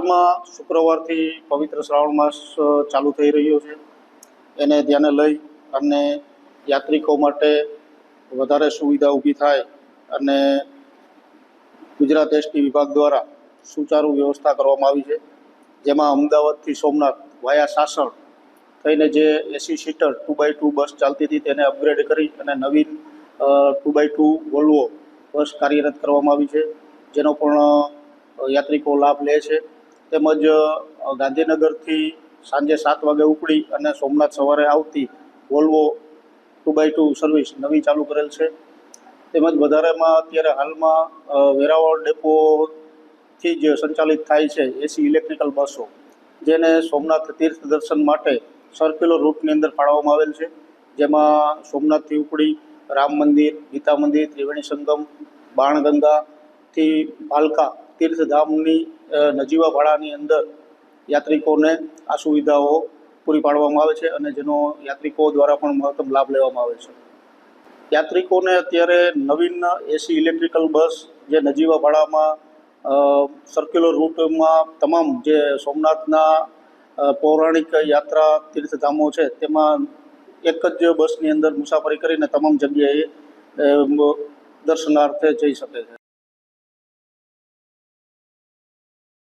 હાલમાં શુક્રવારથી પવિત્ર શ્રાવણ માસ ચાલુ થઈ રહ્યો છે. એને ધ્યાને લઈ અને યાત્રિકો માટે વધારે સુવિધા ઊભી થાય અને ગુજરાત એસટી વિભાગ દ્વારા સુચારુ વ્યવસ્થા કરવામાં આવી છે. જેમાં અમદાવાદથી સોમનાથ વાયા સાસણ થઈને જે 80 સીટર 2x2 બસ ચાલતી હતી તેને અપગ્રેડ કરી અને નવીન 2x2 વોલ્વો બસ કાર્યરત કરવામાં આવી છે, જેનો પણ યાત્રિકો લાભ લે છે. તેમજ ગાંધીનગરથી સાંજે 7 વાગે ઉપડી અને સોમનાથ સવારે આવતી વોલ્વો 2x2 સર્વિસ નવી ચાલુ કરેલ છે. તેમજ વધારેમાં અત્યારે હાલમાં વેરાવળ ડેપોથી જ સંચાલિત થાય છે એસી ઇલેક્ટ્રિકલ બસો, જેને સોમનાથ તીર્થ દર્શન માટે સર્ક્યુલર રૂટની અંદર ફાળવવામાં આવેલ છે. જેમાં સોમનાથથી ઉપડી રામ મંદિર, ગીતા મંદિર, ત્રિવેણી સંગમ, બાણગંગાથી ભાલકા તીર્થધામની નજીવા ભાડાની અંદર યાત્રિકોને આ સુવિધાઓ પૂરી પાડવામાં આવે છે અને જેનો યાત્રિકો દ્વારા પણ મહત્તમ લાભ લેવામાં આવે છે. યાત્રિકોને અત્યારે નવીન એસી ઇલેક્ટ્રિકલ બસ જે નજીવા ભાડામાં સર્ક્યુલર રૂટમાં તમામ જે સોમનાથના પૌરાણિક યાત્રા તીર્થધામો છે તેમાં એક જ બસની અંદર મુસાફરી કરીને તમામ જગ્યાએ દર્શનાર્થે જઈ શકે છે.